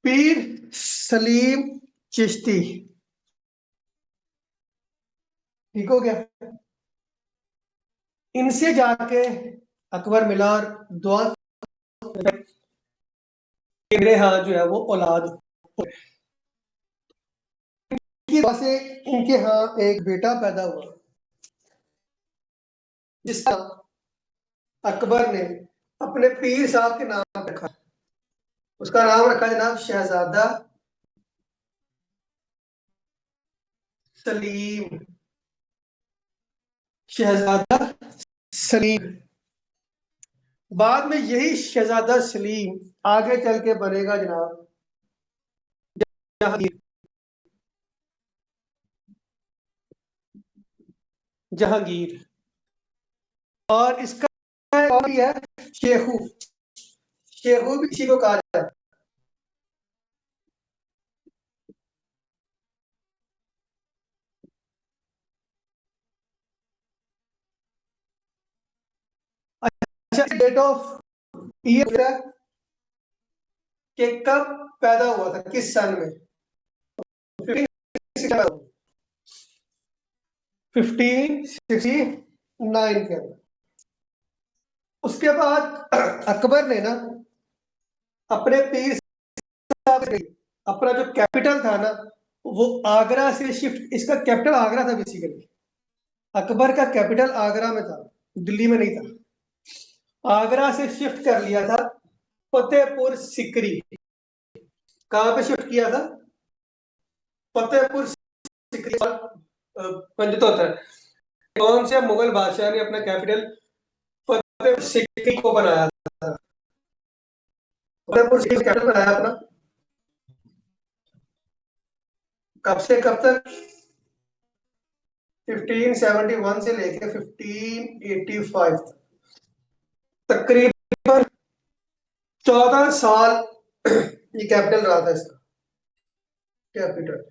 पीर सलीम चिश्ती। ठीक हो गया। इनसे जाके अकबर मिला और दुआ कि मेरे यहाँ जो है वो औलाद की वजह से इनके यहाँ एक बेटा पैदा हुआ जिसका अकबर ने अपने पीर साहब के नाम रखा। उसका नाम रखा जनाब शहजादा सलीम। शहजादा सलीम। बाद में यही शहजादा सलीम आगे चल के बनेगा जनाब जहांगीर। जहांगीर। और इसका और भी है शेखू। शेखू भी इसी को कहा जाता है। अच्छा, डेट ऑफ ईयर कि कब पैदा हुआ था, किस सन में। 1569 के अंदर। उसके बाद अकबर ने ना अपने पीर साहब से अपना जो कैपिटल था ना वो आगरा से शिफ्ट, इसका कैपिटल आगरा था बेसिकली। अकबर का कैपिटल आगरा में था, दिल्ली में नहीं था। आगरा से शिफ्ट कर लिया था फतेहपुर सिकरी। कहाँ पे शिफ्ट किया था? फतेहपुर सिकरी। पंडित होता है कौन से मुगल बादशाह ने अपना कैपिटल फतेहपुर सिकरी को बनाया था? फतेहपुर सिकरी कैपिटल बनाया अपना कब से कब तक? 1571 से लेकर 1585 तक, तकरीबन 14 साल ये कैपिटल रहा था इसका। कैपिटल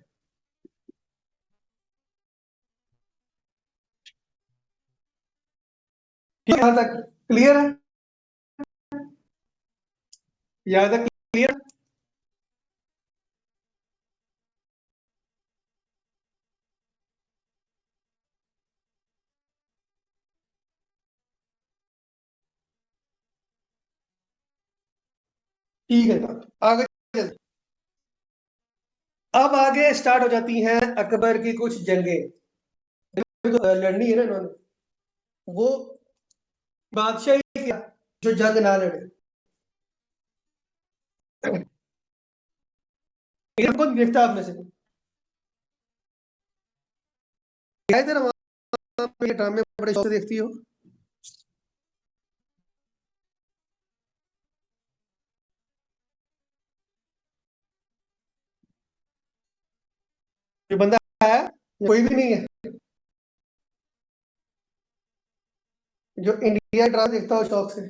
ठीक है, यहाँ तक क्लियर है? यहाँ तक क्लियर? ठीक है जनाब, आगे चलते। अब आगे स्टार्ट हो जाती हैं अकबर की कुछ जंगें। जो लड़नी है ना इन्होंने, वो बादशाही किया जो जंग ना लड़े। इनको देखता आप में से क्या इधर ये ड्रामे बड़े शौक से देखती हो? ये बंदा है, कोई भी नहीं है जो इंडिया ड्रामा देखता हो शौक से?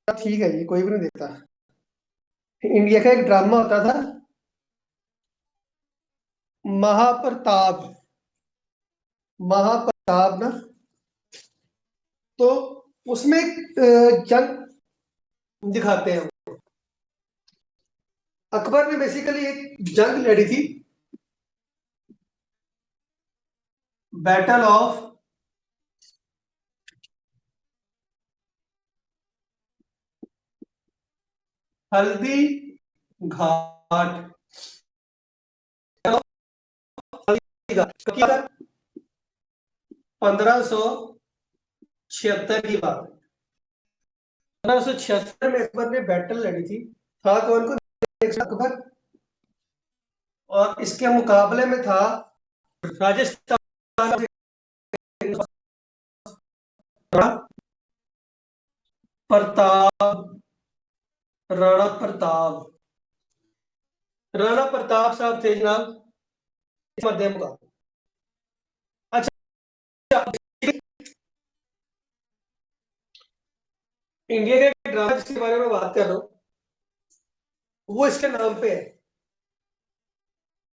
ठीक है जी, कोई भी नहीं देखता। इंडिया का एक ड्रामा होता था महाप्रताप। महाप्रताप ना, तो उसमें एक जंग दिखाते हैं। अकबर ने बेसिकली एक जंग लड़ी थी, बैटल ऑफ हल्दी घाट। 1576 की बात है। 1576 में अकबर ने बैटल लड़ी थी। था कौन कौन? अकबर, और इसके मुकाबले में था राजस्थान, प्रताप, राणा प्रताप। राणा प्रताप साहब थे जनाब इस मध्यम का। अच्छा, इंडिया का एक ड्रामा जिसके बारे में बात कर रहा हूँ, वो इसके नाम पे है,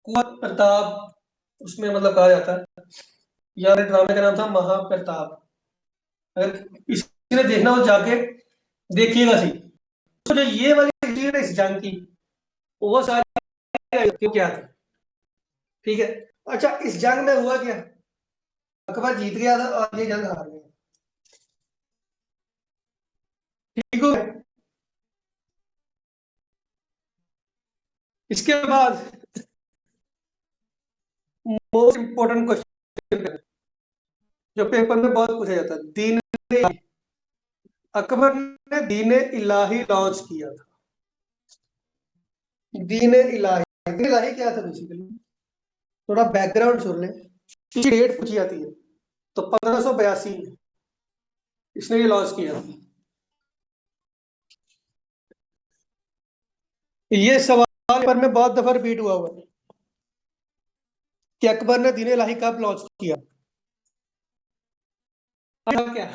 कुंवर प्रताप। उसमें मतलब कहा जाता है, यार ड्रामे का नाम था महाप्रताप। अगर किसी ने देखना हो जाके देखिएगा सही। तो जो ये वाली हिस्ट्री है ना इस जंग की, वो सारी क्यों क्या थी, ठीक है। अच्छा, इस जंग में हुआ क्या, अकबर जीत गया था और ये जंग हार गया, ठीक हो गया। इसके बाद मोस्ट इंपोर्टेंट क्वेश्चन जो पेपर में बहुत पूछा जाता है, दीन अकबर ने दीन इलाही लॉन्च किया था। दीन इलाही क्या था बेसिकली, थोड़ा बैकग्राउंड सुन लें। इसकी डेट पूछी जाती है, तो 1582 में इसने ये लॉन्च किया। ये सवाल पर में बहुत दफा रिपीट हुआ हुआ है कि अकबर ने दीन इलाही कब लॉन्च किया। क्या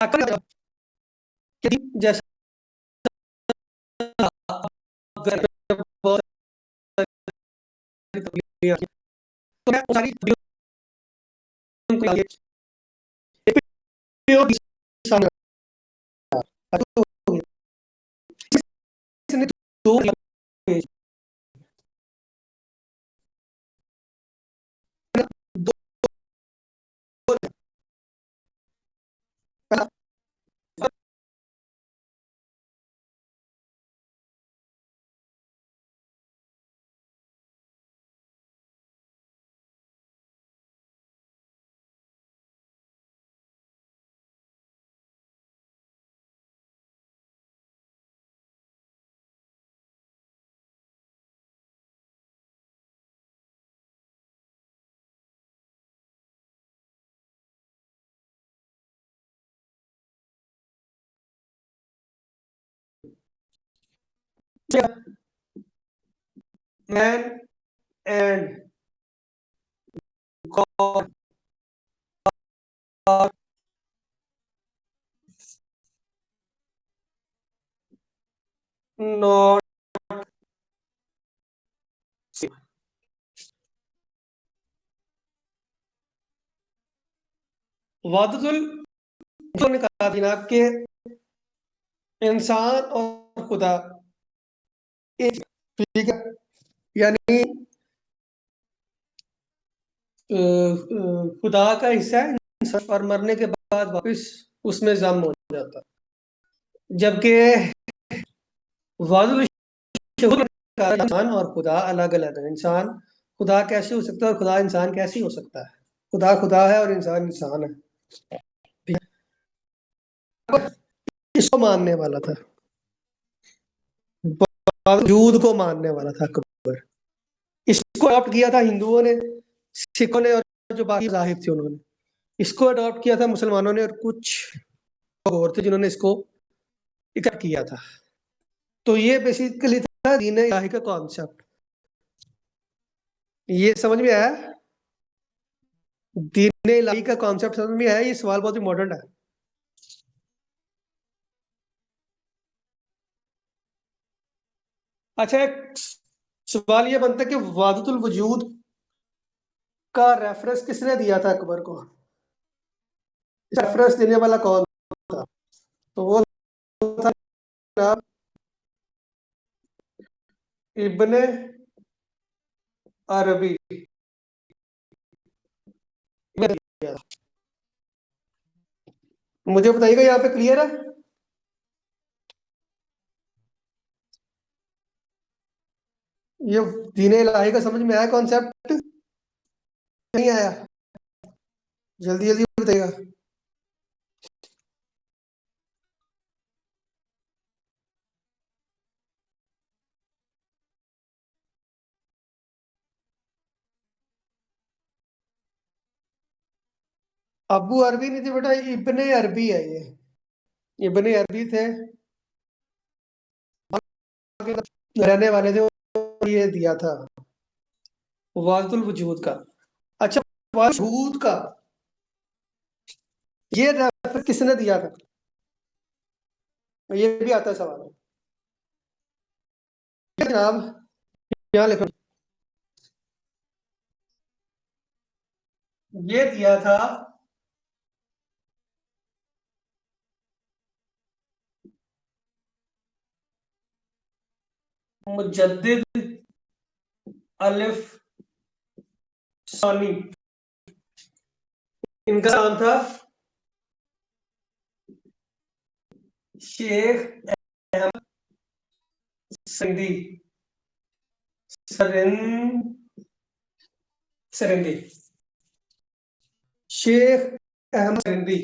अकबर जैसे बहुत सारी तो मैं सारी सामने दो दो मैन एंड गॉड नॉट वादुल ने कहा जनाब के इंसान और खुदा एक, ठीक है, यानी खुदा का हिस्सा है इंसान, और मरने के बाद वापस उसमें जम हो जाता। जबकि वादुल शुहूर ने कहा इंसान और खुदा अलग अलग है। इंसान खुदा कैसे हो सकता है और खुदा इंसान कैसे हो सकता है, खुदा खुदा है और इंसान इंसान है। इसको मानने वाला था, वजूद को मानने वाला था अकबर। इसको अडॉप्ट किया था हिंदुओं ने, सिखों ने, और जो बाकी मज़ाहिब थे उन्होंने। इसको अडॉप्ट किया था मुसलमानों ने, और कुछ लोग और थे जिन्होंने इसको इकट्ठा किया था। तो ये बेसिकली था दीन इलाही का कॉन्सेप्ट। ये समझ में आया, दीन इलाही का कॉन्सेप्ट समझ में आया। ये सवाल बहुत इंपॉर्टेंट है। अच्छा, एक सवाल ये बनता है कि वादतुल वजूद का रेफरेंस किसने दिया था अकबर को, रेफरेंस देने वाला कौन था। तो वो था जनाब इब्ने अरबी। मुझे बताइएगा यहाँ पे क्लियर है। ये दीन इलाही का समझ में आया कॉन्सेप्ट, नहीं आया, जल्दी जल्दी बताइएगा। अबू अरबी नहीं थे बेटा, इब्ने अरबी है ये, इब्ने अरबी थे, रहने वाले थे, ये दिया था वादुल वजूद का। अच्छा, वजूद का ये रेफर किसने दिया था? ये भी आता है सवाल। जनाब यहाँ लिखो, ये दिया था मुजद्दिद अलिफ सानी। इनका नाम था शेख अहमद सरींदी। सरिंदी, शेख अहमद सरिंदी,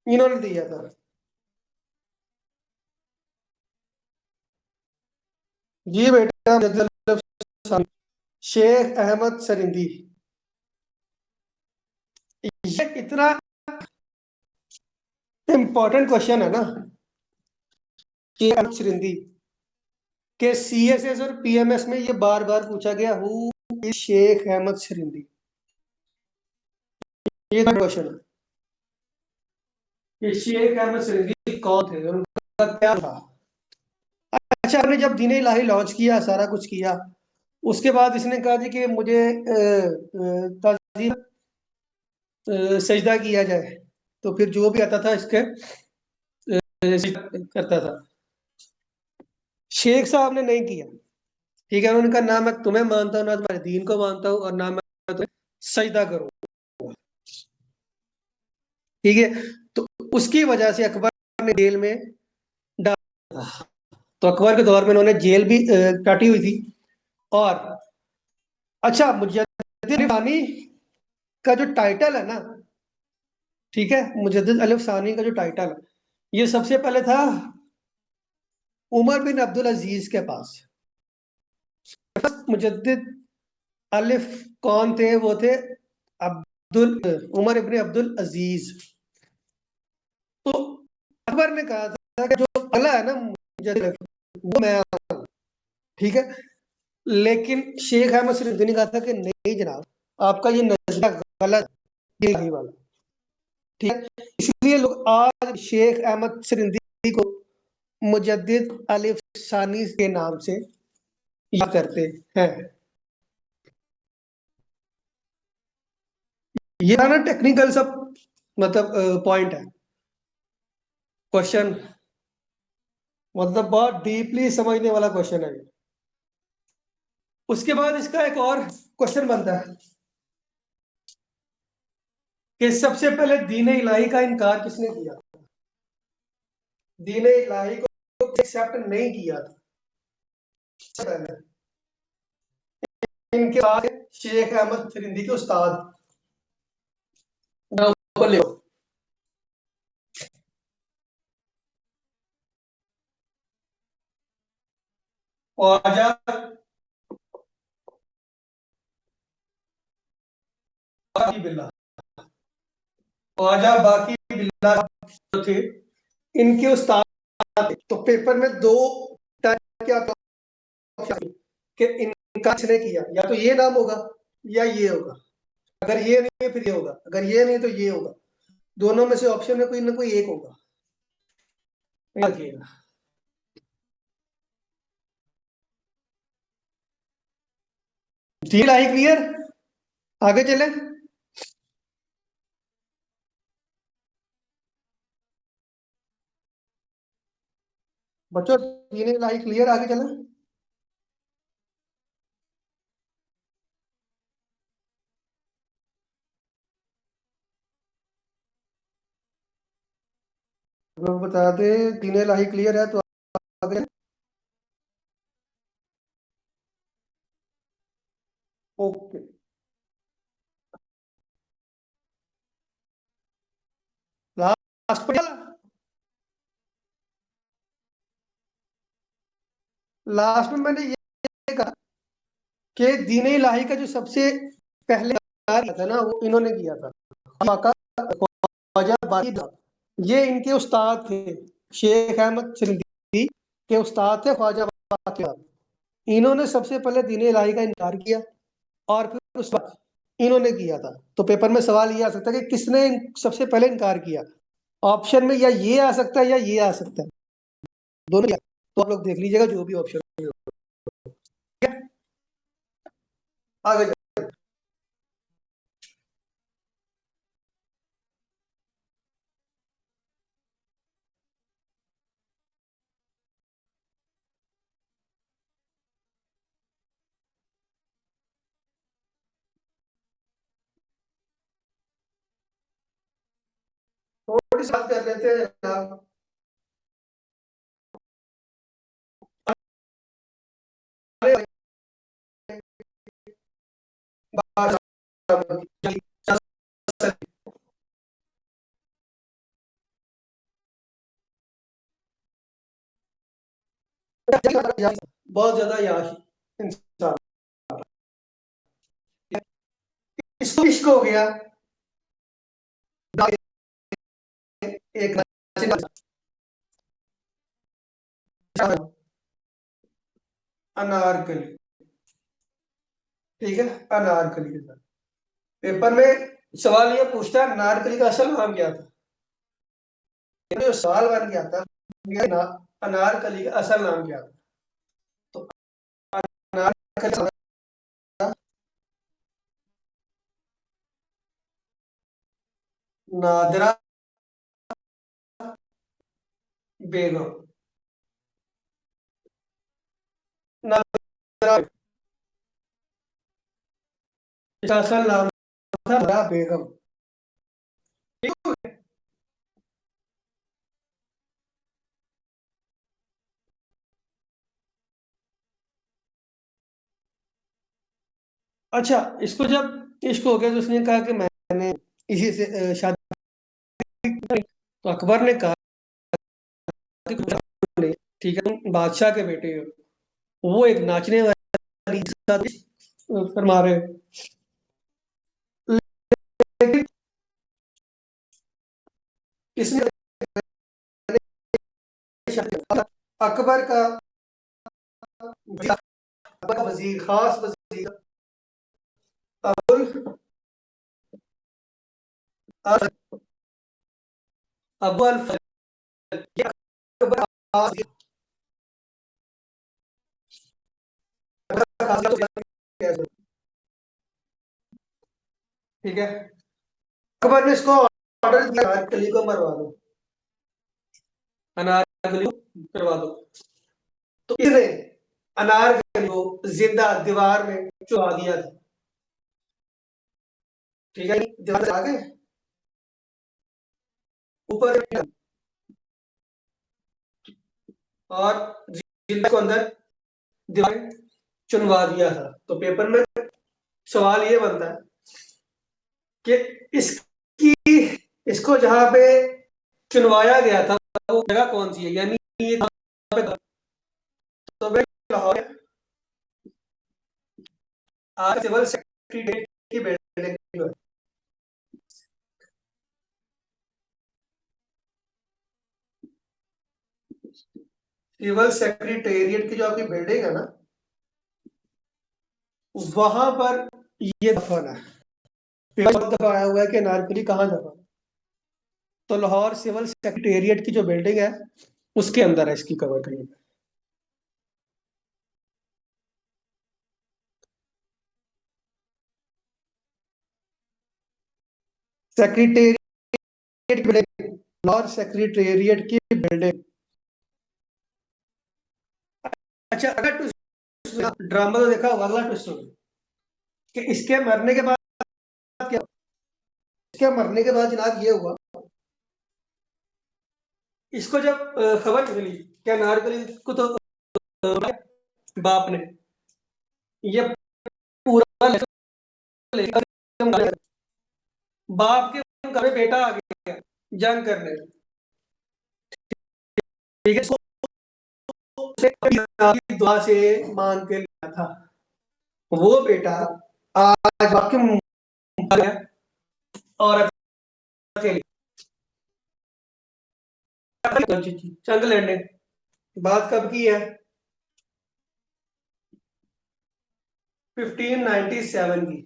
इन्होंने दिया था। जी बेटा, शेख अहमद सरिंदी। ये इतना इंपॉर्टेंट क्वेश्चन है ना कि अहमद सरिंदी के सीएसएस और पीएमएस में ये बार बार पूछा गया, हु इज शेख अहमद सरिंदी। ये क्वेश्चन है कि शेख अहमद सरिंदी कौन थे, उनका क्या था। अच्छा, आपने जब दीन इलाही लॉन्च किया, सारा कुछ किया, उसके बाद इसने कहा जी कि मुझे ताज़ीम सजदा किया जाए, तो फिर जो भी आता था इसके करता था। शेख साहब ने नहीं किया, ठीक है। उन्होंने कहा ना मैं तुम्हें मानता हूँ, ना तुम्हारे दीन को मानता हूँ, और ना मैं तुम्हें सजदा करूँ, ठीक है। तो उसकी वजह से अकबर ने जेल में डाला। तो अकबर के दौर में उन्होंने जेल भी काटी हुई थी। और अच्छा, मुजद्दिद सानी का जो टाइटल है ना, ठीक है, मुजद्दिद अलिफ सानी का जो टाइटल है, ये सबसे पहले था उमर बिन अब्दुल अजीज के पास। मुजद्दिद अलिफ कौन थे? वो थे अब्दुल उमर इब्ने अब्दुल अजीज। तो अकबर ने कहा था कि जो पहला है ना मुजद्दिद अलिफ, वो मैं हूं, ठीक है। लेकिन शेख अहमद सरीदनी ने कहा था कि नहीं जनाब, आपका ये नजरिया गलत है, ये वाला, ठीक है। इसलिए लोग आज शेख अहमद सरिंदी को मुजद्दिद अलिफ सानी के नाम से याद करते हैं। ये ना टेक्निकल सब मतलब पॉइंट है, क्वेश्चन मतलब बहुत डीपली समझने वाला क्वेश्चन है ये। उसके बाद इसका एक और क्वेश्चन बनता है कि सबसे पहले दीन इलाही का इनकार किसने किया? दीन इलाही को एक्सेप्ट नहीं किया था सबसे पहले। इनके बाद शेख अहमद फरिंदी के उस्ताद, ऊपर लिखो, ख्वाजा बाकी बिल्ला। ख्वाजा बाकी बिल्ला जो थे, इनके उस्ताद थे। तो पेपर में दो टाइप के ऑप्शन कि इनका किसने किया, या तो ये नाम होगा या ये होगा। अगर ये नहीं है फिर ये होगा, अगर ये नहीं तो ये होगा। दोनों में से ऑप्शन में कोई ना कोई एक होगा। याद रखिएगा। Deal I clear? आगे चले। बच्चों, डील लाई क्लियर? आगे चले। लोग बता दे डील लाई क्लियर है तो आगे। ओके, लास्ट पर लास्ट में मैंने ये कहा कि दीन इलाही का जो सबसे पहले किया था ना, वो इन्होंने किया था, ख्वाजा बाकी। ये इनके उस्ताद थे, शेख अहमद सिंधी के उस्ताद थे ख्वाजा बाकी। इन्होंने सबसे पहले दीन इलाही का इनकार किया, और फिर उस वक्त इन्होंने किया था। तो पेपर में सवाल ये आ सकता है कि किसने सबसे पहले इनकार किया। ऑप्शन में या ये आ सकता है या ये आ सकता है, दोनों। तो आप लोग देख लीजिएगा जो भी ऑप्शन है। आगे थोड़ी सी बात कर लेते हैं आप। बहुत ज्यादा याश इंसान। इसको इश्क हो गया, एक अनारकली। ठीक है, अनारकली के साथ पेपर में सवाल ये पूछता है अनारकली का असल नाम क्या था। जो सवाल बन गया था ये ना, अनारकली का असल नाम क्या था। तो अनारकली नादरा बेगम। नादरा इसका असल नाम था नादरा बेगम। अच्छा, इसको जब इश्क हो गया तो उसने कहा कि मैंने इसी से शादी की। तो अकबर ने कहा कि नहीं, ठीक है तुम बादशाह के बेटे हो। वो एक नाचने वाली के साथ फरमा रहे हो। लेकिन इसने अकबर का अकबर का वजीर, खास वजीर अबुल अबुल फजल, ये अकबर का खास, ठीक है। अकबर ने इसको ऑर्डर दिया अनारकली को मरवा दो, अनारकली को करवा दो। तो इसने अनारकली को जिंदा दीवार में चुरा दिया था। ठीक है, दीवार से आगे ऊपर और जिंदा को अंदर दीवार में चुनवा दिया था। तो पेपर में सवाल ये बनता है कि इसकी इसको जहां पे चुनवाया गया था वो जगह कौन सी है, यानी ये कहां पे था? तो भाई लाहौर है। आज सिविल सेक्रेटरीट की बिल्डिंग है। सिविल सेक्रेटेरिएट की जो आपकी बिल्डिंग है ना, वहां पर ये दफन है। बहुत दफा आया हुआ है कि अनारकली कहाँ दफन है। तो लाहौर सिविल सेक्रेटेरिएट की जो बिल्डिंग है उसके अंदर है इसकी कवर कहीं। सेक्रेटेरिएट की बिल्डिंग, लाहौर सेक्रेटेरिएट की बिल्डिंग। अच्छा, अगर ट्विस्ट ड्रामा तो देखा होगा, अगला ट्विस्ट होगा कि इसके मरने के बाद क्या, इसके मरने के बाद जनाब ये हुआ, इसको जब खबर मिली क्या नारकली को तो बाप ने ये पूरा लेकर बाप के घर में बेटा आ गया जंग करने। ठीक है, उसको दुआ से मान के लिया था। वो बेटा आज बाप के मुंह आ गया और अकेले जंग लड़ने। बात कब की है? 1597 की।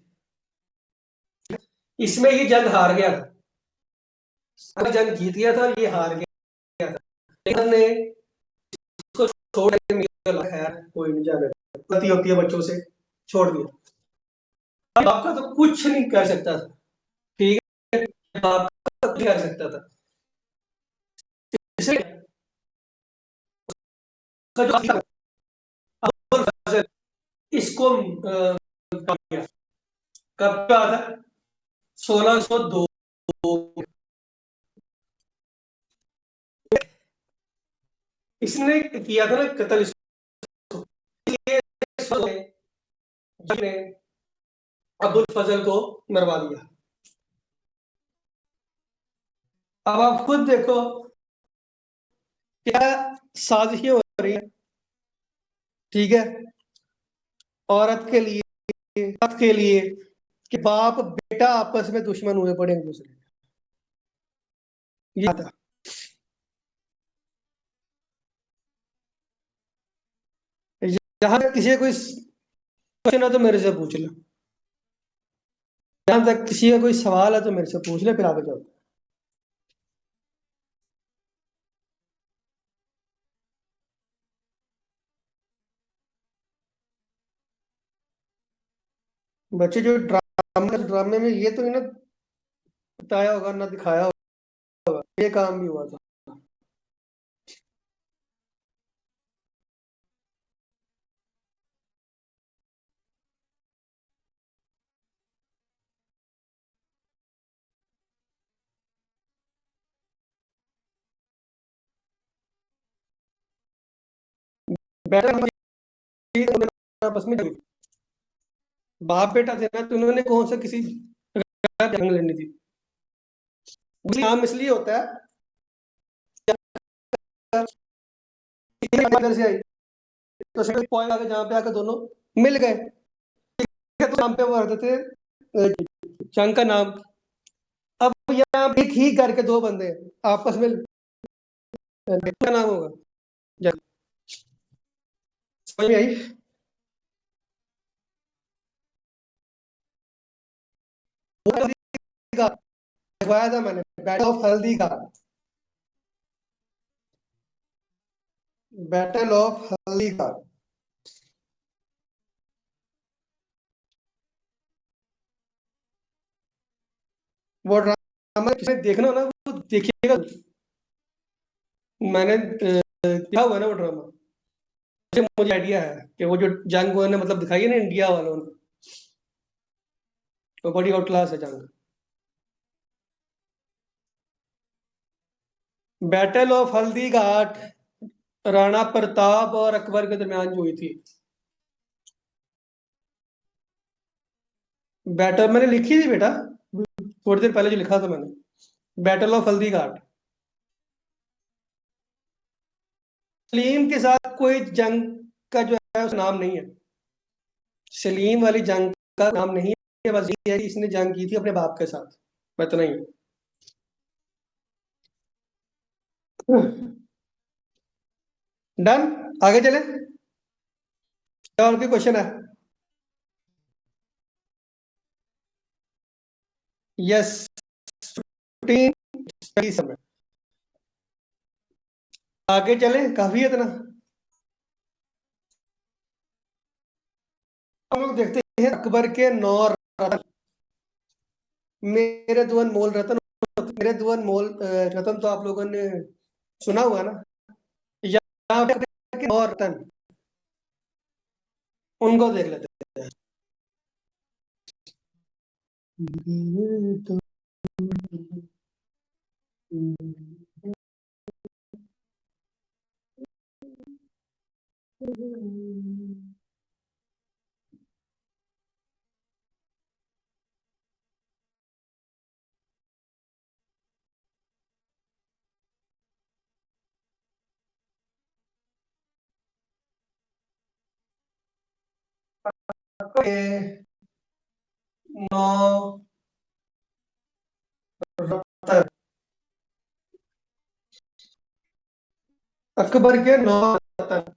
इसमें ये जंग हार गया था, जंग जीत गया था, ये हार गया था, लेकिन ने इसको छोड़ के खैर कोई नहीं, जाने गलती होती है बच्चों से, छोड़ दिया। आपका तो कुछ नहीं कर सकता था, ठीक है, आपका कुछ कर सकता था, इसलिए इसको कब का था, 1602। इसने किया था ना कत्ल, ने अब्दुल फजल को मरवा दिया। अब आप खुद देखो क्या साजिशें हो रही है, ठीक है, औरत के लिए, हक के लिए, कि बाप बेटा आपस में दुश्मन हुए पड़े एक दूसरे, ये था। जहां तक किसी का कोई क्वेश्चन है तो मेरे से पूछ लो, जहां तक किसी का कोई सवाल है तो मेरे से पूछ ले, फिर आगे चलते हैं। बच्चे जो ड्रामे में ये तो नहीं ना बताया होगा ना दिखाया होगा, ये काम भी हुआ था। बैठा आपस में बाप बेटा थे ना, तो उन्होंने कौन सा किसी जंग लड़नी थी। काम इसलिए होता है इधर से आई तो सिर्फ पॉइंट आगे जहाँ पे आकर दोनों मिल गए, तो नाम पे वो रहते थे जंग का नाम। अब यहाँ एक ही करके दो बंदे आपस में क्या नाम होगा, जंग। समझ में आई। लिखवाया था मैंने, बैटल ऑफ हल्दी का, बैटल ऑफ हल्दी का। वो ड्रामा किसी देखना हो ना वो देखिएगा, मैंने देखा हुआ है ना वो ड्रामा, मुझे आइडिया है कि वो जो जंग वो ने मतलब दिखाई है ना इंडिया वालों ने, वो बड़ी आउट क्लास है जंग। बैटल ऑफ हल्दी घाट राणा प्रताप और अकबर के दरमियान जो हुई थी। बैटल मैंने लिखी थी बेटा, थोड़ी देर पहले जो लिखा था मैंने, बैटल ऑफ हल्दी घाट। सलीम के साथ कोई जंग का जो है उस नाम नहीं है, सलीम वाली जंग का नाम नहीं है, बस ये है कि इसने जंग की थी अपने बाप के साथ, बस इतना ही है। डन, आगे चले, क्या और भी क्वेश्चन है। यस, 15 समय, आगे चले, काफी है इतना। हम लोग देखते हैं अकबर के 9 रत्न, मेरे दो अनमोल रत्न, मेरे दो अनमोल रत्न तो आप लोगों ने सुना हुआ ना, यहाँ पे अकबर के 9 रत्न, उनको देख लेते हैं। के 9 रत्न, अकबर के 9 रत्न,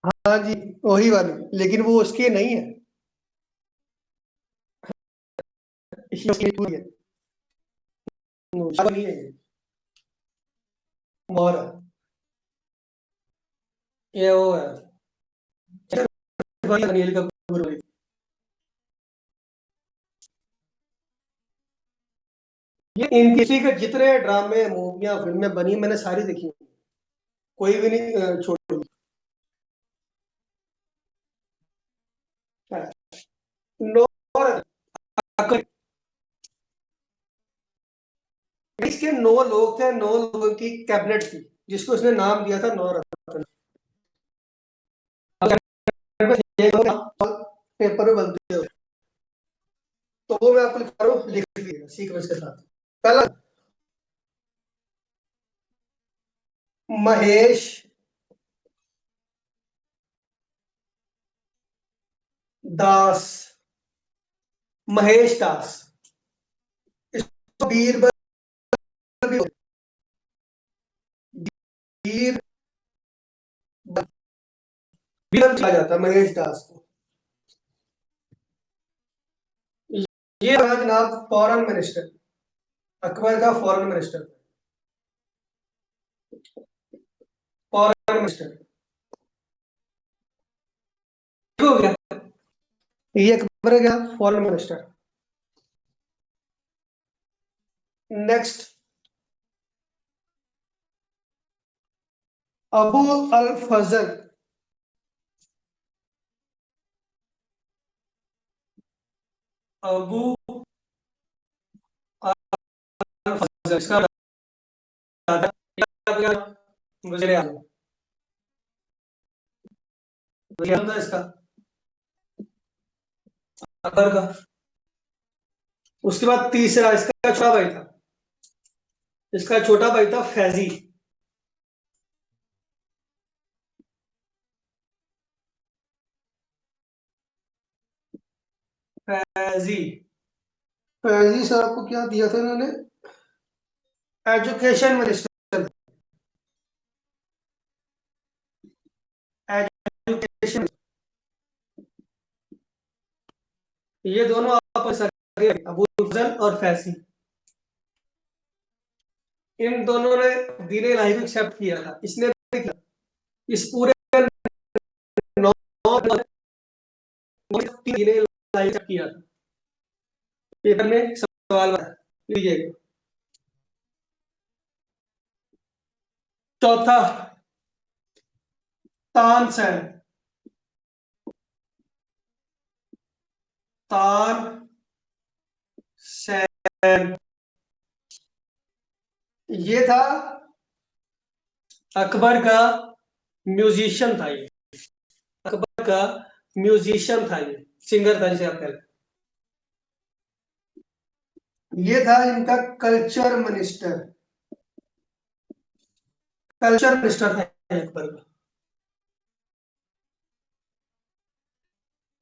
हाँ जी, वही वाली, लेकिन वो उसके नहीं है, उसकी पूरी है। नहीं है ये, मोर है। ये वो है, अनिल कपूर वाली। ये इन किसी के जितने ड्रामे मूवियां फिल्में बनी मैंने सारी देखी हैं। कोई भी नहीं छोड़ी। नौ, इसके 9 लोग थे, 9 लोगों की कैबिनेट थी, जिसको उसने नाम दिया था नौ रत्न। पेपर में बनते हो, तो वो मैं आपको लिखा रहा हूँ, लिख लीजिएगा सीक्वेंस के साथ। पहला, महेश दास, महेश दास। इसको बीरबल भी, बीर बीरबल कहा जाता है महेश दास को। ये रहा जनाब फॉरेन मिनिस्टर, अकबर का फॉरेन मिनिस्टर। फॉरेन मिनिस्टर हो गया, ये अकबर का फॉरेन मिनिस्टर। नेक्स्ट, अबू अल फजल। अबू अल फजल, इसका वज़ीर आज़म, वज़ीर आज़म था इसका, अकबर का। उसके बाद तीसरा, इसका छोटा भाई था, इसका छोटा भाई था फैजी। फैजी, फैजी साहब को क्या दिया था इन्होंने, एजुकेशन मिनिस्टर। एजुकेशन, ये दोनों आपस में, अबू फजल और फैजी, इन दोनों ने दीन इलाही को एक्सेप्ट किया था, इसने भी किया। इस पूरे नौ दीन इलाही एक्सेप्ट किया था। पेपर में सवाल बना लीजिएगा। चौथा, तानसेन, तानसेन, ये था अकबर का म्यूजिशियन था ये, अकबर का म्यूजिशियन था ये, सिंगर था जिसे आप कहते हैं। ये था इनका कल्चर मिनिस्टर, कल्चर मिनिस्टर था अकबर का।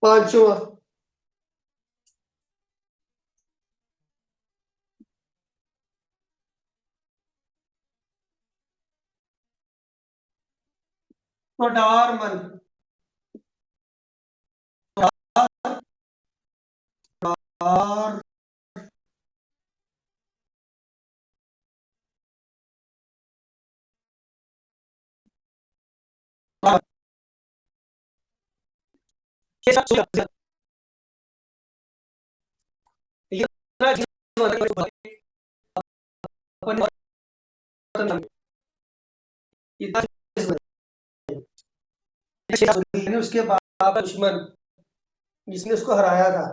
पांचवा, तोडारमल, और उसके बाद दुश्मन जिसने उसको हराया था,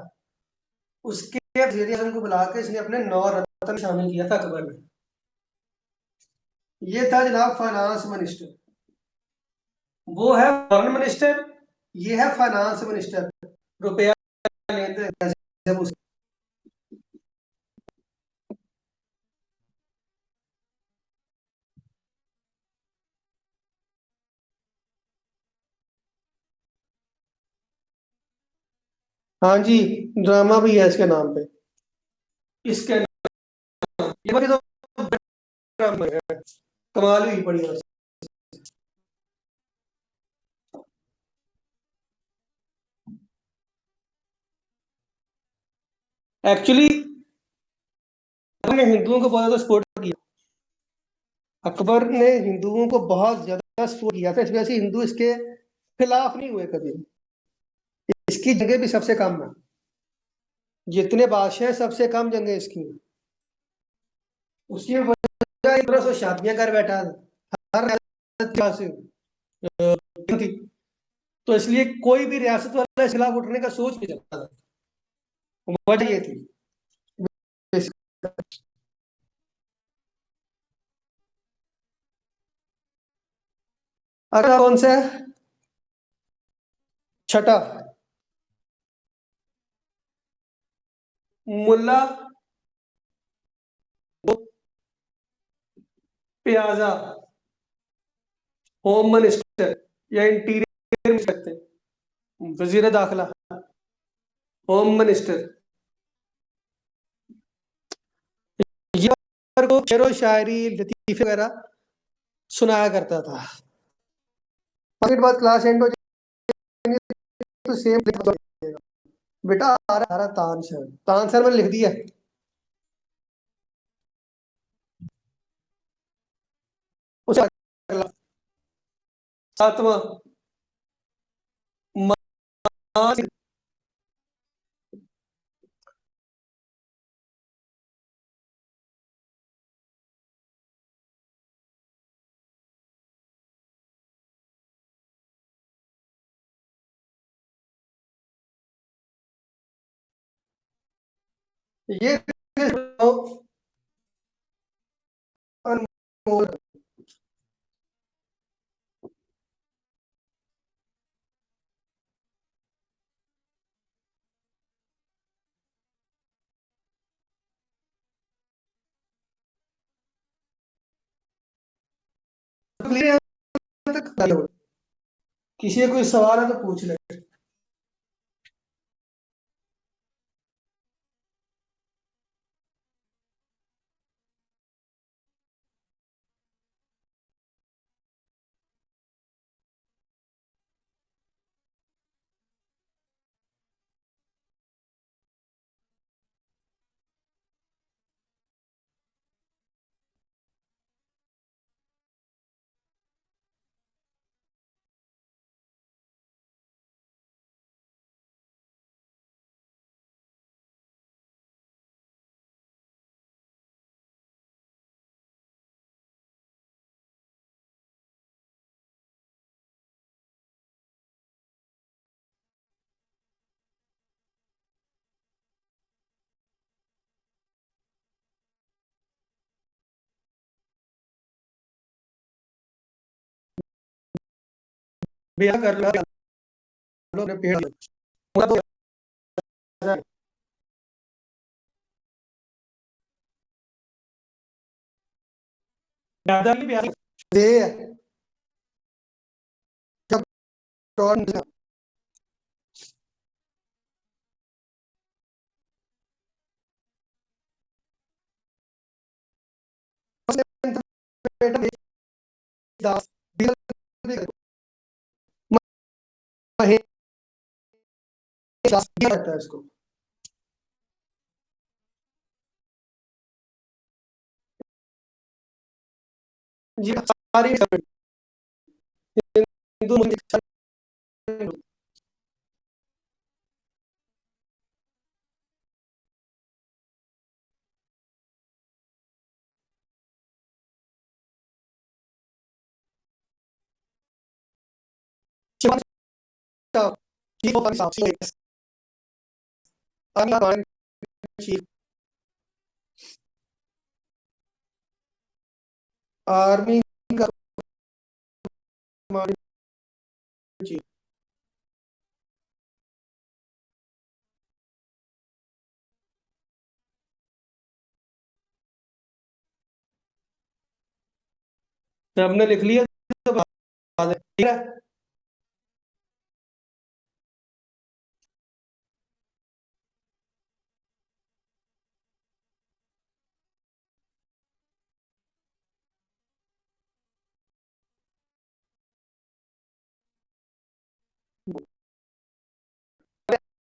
उसके वज़ीर आज़म को बुला के इसने अपने 9 रत्न शामिल किया था अकबर में। ये था जनाब फाइनेंस मिनिस्टर, वो है फॉरेन मिनिस्टर, ये है फाइनेंस मिनिस्टर, रुपया लेते जब उसे। हाँ जी, ड्रामा भी है इसके नाम पे, इसके ये बाकी तो ड्रामा है, कमाल हुई बढ़िया। एक्चुअली ने हिंदुओं को बहुत ज्यादा सपोर्ट किया। अकबर ने हिंदुओं को बहुत ज्यादा सपोर्ट किया था, इस वजह से हिंदू इसके खिलाफ नहीं हुए कभी। इसकी जंगें भी सबसे कम है, जितने बादशाह हैं, सबसे कम जंगें इसकी हैं। उसकी वजह एक तरह से शादियां कर बैठा था, हर रियासत के पास थी, तो इसलिए कोई भी रियासत वाला इसके खिलाफ उठने का सोच नहीं सकता था। वजह ये थी। अगला कौन सा है? छठा, मुल्ला प्याजा, होम मिनिस्टर या इंटीरियर मिनिस्टर सकते हैं, वजीर दाखिला, होम मिनिस्टर। ये अकबर को शेरो शायरी लतीफे वगैरह सुनाया करता था। बाकी बात क्लास एंड हो जाएगी तो सेम लिखा जाएगा। बेटा आ रहा तानसेन, तानसेन मैंने लिख दिया। उसे अगला, सातवां, मान, ये अनमोल। किसी का कोई सवाल है तो पूछ ले। बेटा कर लो, पेड़ पूरा तो ज्यादा नहीं प्यार दे। जब डॉन बेटा दास महेश दास दिया रहता है इसको। ये सारी हिंदू मुस्लिम आर्मी का कमांड चीफ। हमने लिख लिया तो बात है, ठीक है।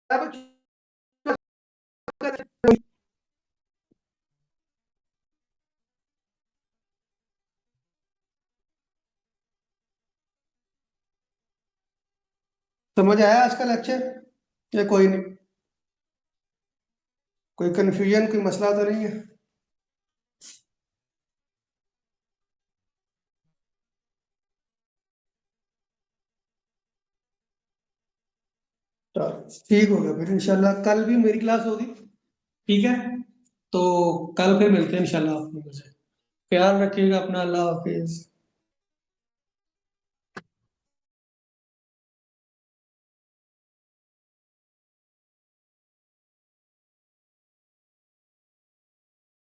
अब समझ आया आज का लेक्चर या कोई नहीं? कोई कंफ्यूजन, कोई मसला तो नहीं है? तो ठीक हो गया, फिर इंशाल्लाह कल भी मेरी क्लास होगी। ठीक है, तो कल फिर मिलते हैं इंशाल्लाह आप लोगों से। ख्याल रखिएगा अपना, अल्लाह हाफिज।